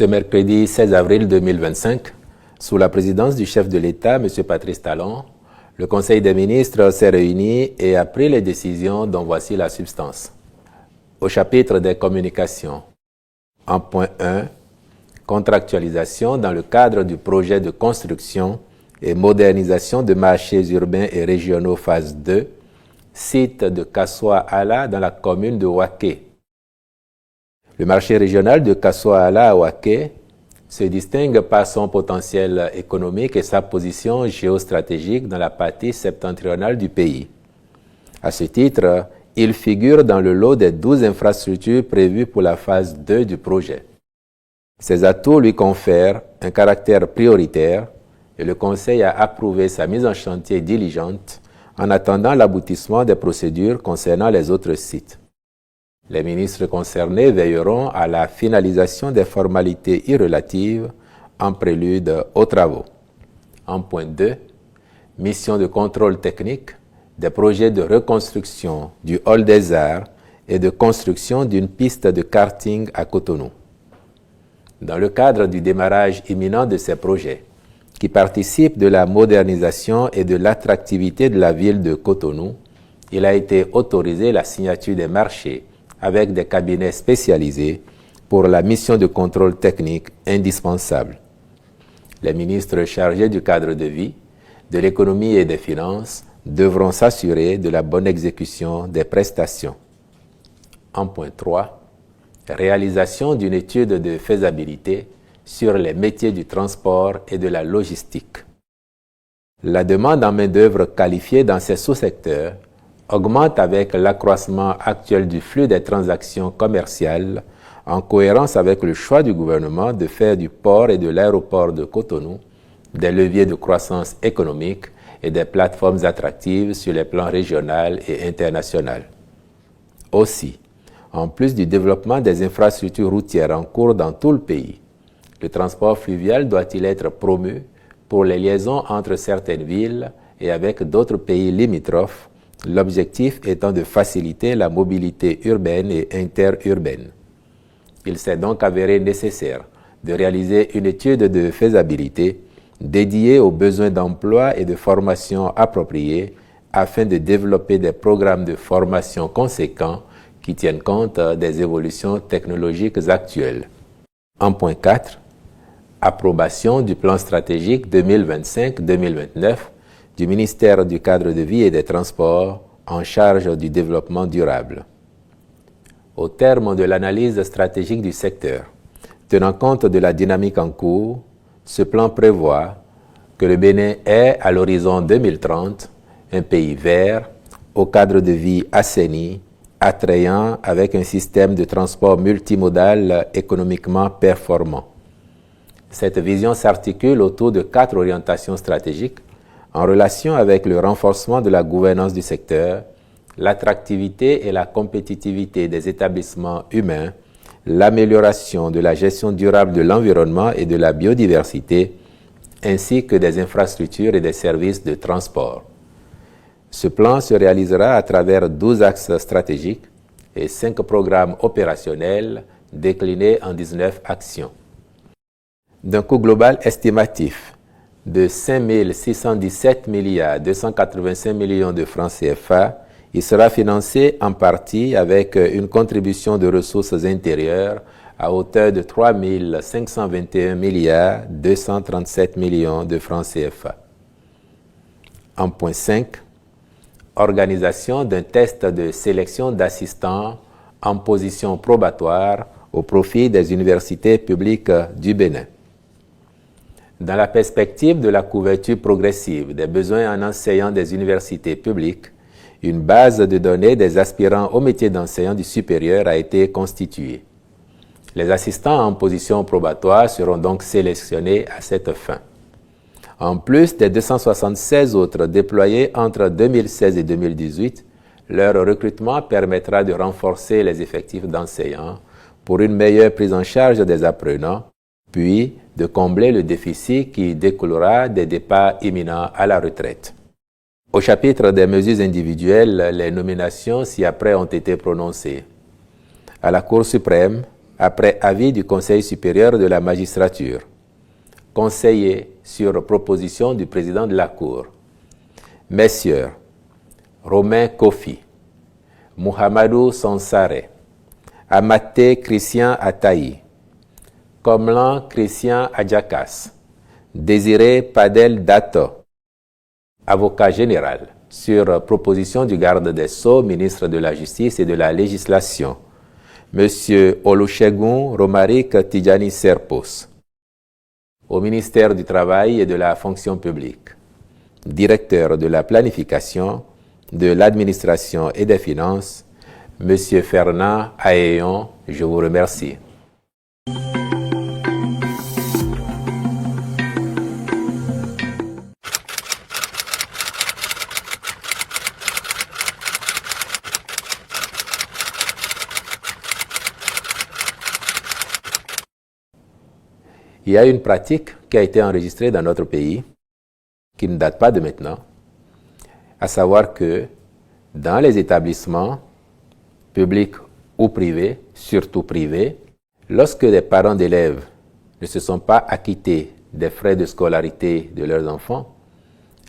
Ce mercredi 16 avril 2025, sous la présidence du chef de l'État, M. Patrice Talon, le Conseil des ministres s'est réuni et a pris les décisions dont voici la substance. Au chapitre des communications, en point 1, contractualisation dans le cadre du projet de construction et modernisation de marchés urbains et régionaux phase 2, site de Kassoa-Ala dans la commune de Waké. Le marché régional de Kassoa-Ala à Waké se distingue par son potentiel économique et sa position géostratégique dans la partie septentrionale du pays. À ce titre, il figure dans le lot des 12 infrastructures prévues pour la phase 2 du projet. Ces atouts lui confèrent un caractère prioritaire et le Conseil a approuvé sa mise en chantier diligente en attendant l'aboutissement des procédures concernant les autres sites. Les ministres concernés veilleront à la finalisation des formalités irrelatives en prélude aux travaux. En point 2, mission de contrôle technique des projets de reconstruction du Hall des Arts et de construction d'une piste de karting à Cotonou. Dans le cadre du démarrage imminent de ces projets, qui participent de la modernisation et de l'attractivité de la ville de Cotonou, il a été autorisé la signature des marchés avec des cabinets spécialisés pour la mission de contrôle technique indispensable. Les ministres chargés du cadre de vie, de l'économie et des finances devront s'assurer de la bonne exécution des prestations. En point 3, réalisation d'une étude de faisabilité sur les métiers du transport et de la logistique. La demande en main-d'œuvre qualifiée dans ces sous-secteurs augmente avec l'accroissement actuel du flux des transactions commerciales en cohérence avec le choix du gouvernement de faire du port et de l'aéroport de Cotonou des leviers de croissance économique et des plateformes attractives sur les plans régional et international. Aussi, en plus du développement des infrastructures routières en cours dans tout le pays, le transport fluvial doit-il être promu pour les liaisons entre certaines villes et avec d'autres pays limitrophes, l'objectif étant de faciliter la mobilité urbaine et interurbaine. Il s'est donc avéré nécessaire de réaliser une étude de faisabilité dédiée aux besoins d'emploi et de formation appropriés afin de développer des programmes de formation conséquents qui tiennent compte des évolutions technologiques actuelles. En point 4, approbation du plan stratégique 2025-2029 du ministère du Cadre de vie et des Transports en charge du développement durable. Au terme de l'analyse stratégique du secteur, tenant compte de la dynamique en cours, ce plan prévoit que le Bénin est, à l'horizon 2030, un pays vert, au cadre de vie assaini, attrayant avec un système de transport multimodal économiquement performant. Cette vision s'articule autour de 4 orientations stratégiques en relation avec le renforcement de la gouvernance du secteur, l'attractivité et la compétitivité des établissements humains, l'amélioration de la gestion durable de l'environnement et de la biodiversité, ainsi que des infrastructures et des services de transport. Ce plan se réalisera à travers 12 axes stratégiques et 5 programmes opérationnels déclinés en 19 actions. D'un coût global estimatif de 5 617 285 millions de francs CFA, il sera financé en partie avec une contribution de ressources intérieures à hauteur de 3 521 237 millions de francs CFA. En point 5, organisation d'un test de sélection d'assistants en position probatoire au profit des universités publiques du Bénin. Dans la perspective de la couverture progressive des besoins en enseignants des universités publiques, une base de données des aspirants au métier d'enseignant du supérieur a été constituée. Les assistants en position probatoire seront donc sélectionnés à cette fin. En plus des 276 autres déployés entre 2016 et 2018, leur recrutement permettra de renforcer les effectifs d'enseignants pour une meilleure prise en charge des apprenants, puis de combler le déficit qui découlera des départs imminents à la retraite. Au chapitre des mesures individuelles, les nominations ci-après ont été prononcées. À la Cour suprême, après avis du Conseil supérieur de la magistrature, conseillé sur proposition du président de la Cour, Messieurs Romain Kofi, Mouhamadou Sansare, Amaté Christian Ataï, Komlan Christian Adjakas, Désiré Padel Dato, avocat général, sur proposition du garde des Sceaux, ministre de la Justice et de la Législation, Monsieur Olusegun Romaric Tidjani Serpos, au ministère du Travail et de la Fonction publique, directeur de la planification, de l'administration et des finances, Monsieur Fernand Aéon, je vous remercie. Il y a une pratique qui a été enregistrée dans notre pays, qui ne date pas de maintenant, à savoir que dans les établissements publics ou privés, surtout privés, lorsque les parents d'élèves ne se sont pas acquittés des frais de scolarité de leurs enfants,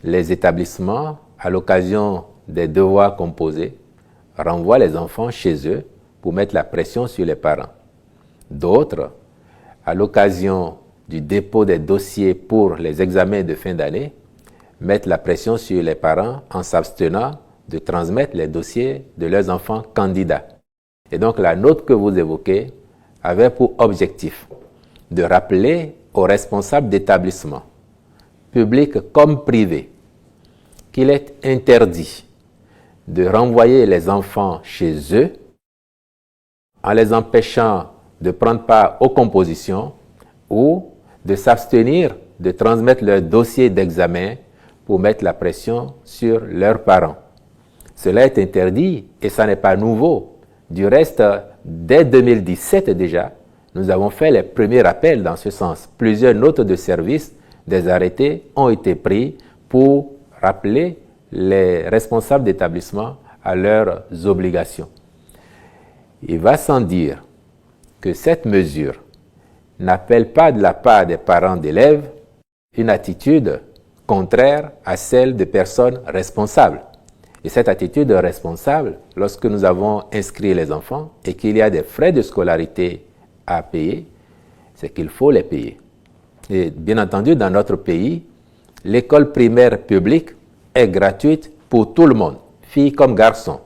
les établissements, à l'occasion des devoirs composés, renvoient les enfants chez eux pour mettre la pression sur les parents. D'autres, à l'occasion du dépôt des dossiers pour les examens de fin d'année, mettent la pression sur les parents en s'abstenant de transmettre les dossiers de leurs enfants candidats. Et donc la note que vous évoquez avait pour objectif de rappeler aux responsables d'établissements, publics comme privés, qu'il est interdit de renvoyer les enfants chez eux en les empêchant de prendre part aux compositions ou de s'abstenir de transmettre leur dossier d'examen pour mettre la pression sur leurs parents. Cela est interdit et ça n'est pas nouveau. Du reste, dès 2017 déjà, nous avons fait les premiers rappels dans ce sens. Plusieurs notes de service, des arrêtés ont été pris pour rappeler les responsables d'établissement à leurs obligations. Il va sans dire que cette mesure n'appelle pas de la part des parents d'élèves une attitude contraire à celle de personnes responsables. Et cette attitude responsable, lorsque nous avons inscrit les enfants et qu'il y a des frais de scolarité à payer, c'est qu'il faut les payer. Et bien entendu, dans notre pays, l'école primaire publique est gratuite pour tout le monde, filles comme garçons.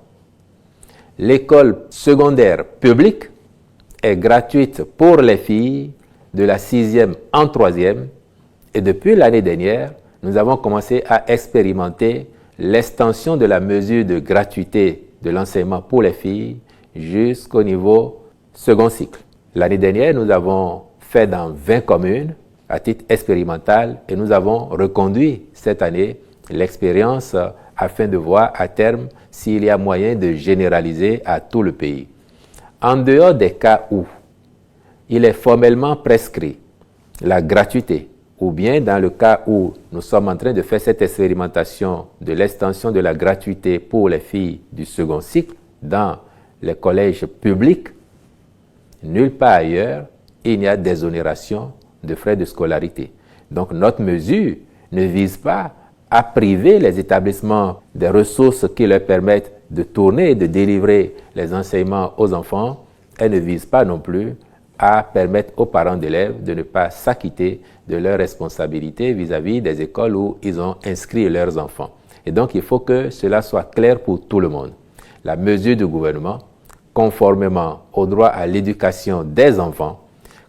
L'école secondaire publique est gratuite pour les filles de la 6e en 3e. Et depuis l'année dernière, nous avons commencé à expérimenter l'extension de la mesure de gratuité de l'enseignement pour les filles jusqu'au niveau second cycle. L'année dernière, nous avons fait dans 20 communes à titre expérimental et nous avons reconduit cette année l'expérience afin de voir à terme s'il y a moyen de généraliser à tout le pays. En dehors des cas où il est formellement prescrit la gratuité, ou bien dans le cas où nous sommes en train de faire cette expérimentation de l'extension de la gratuité pour les filles du second cycle dans les collèges publics, nulle part ailleurs, il n'y a d'exonération de frais de scolarité. Donc notre mesure ne vise pas à priver les établissements des ressources qui leur permettent de tourner et de délivrer les enseignements aux enfants. Elle ne vise pas non plus à permettre aux parents d'élèves de ne pas s'acquitter de leurs responsabilités vis-à-vis des écoles où ils ont inscrit leurs enfants. Et donc, il faut que cela soit clair pour tout le monde. La mesure du gouvernement, conformément au droit à l'éducation des enfants,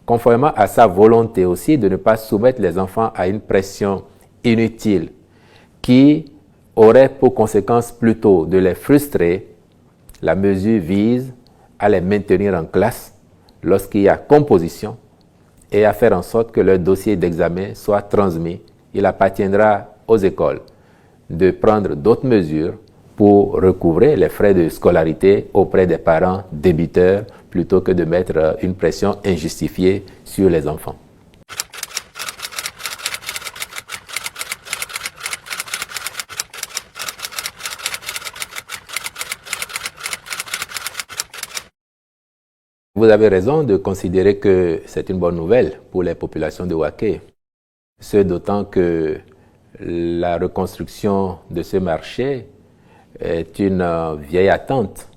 conformément à sa volonté aussi de ne pas soumettre les enfants à une pression inutile qui aurait pour conséquence plutôt de les frustrer, la mesure vise à les maintenir en classe lorsqu'il y a composition et à faire en sorte que leur dossier d'examen soit transmis. Il appartiendra aux écoles de prendre d'autres mesures pour recouvrer les frais de scolarité auprès des parents débiteurs plutôt que de mettre une pression injustifiée sur les enfants. Vous avez raison de considérer que c'est une bonne nouvelle pour les populations de Waké. Ce d'autant que la reconstruction de ce marché est une vieille attente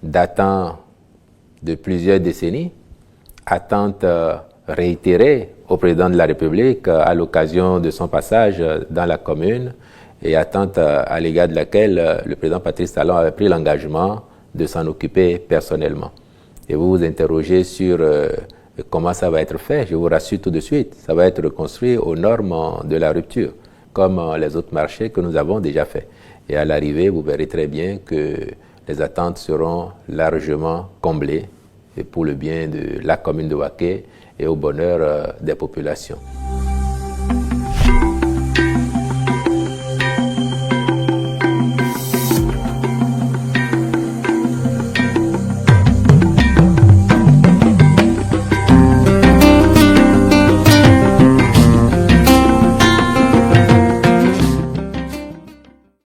datant de plusieurs décennies, attente réitérée au président de la République à l'occasion de son passage dans la commune et attente à l'égard de laquelle le président Patrice Talon avait pris l'engagement de s'en occuper personnellement. Et vous vous interrogez sur comment ça va être fait. Je vous rassure tout de suite, ça va être reconstruit aux normes de la rupture, comme les autres marchés que nous avons déjà fait. Et à l'arrivée, vous verrez très bien que les attentes seront largement comblées et pour le bien de la commune de Waké et au bonheur des populations.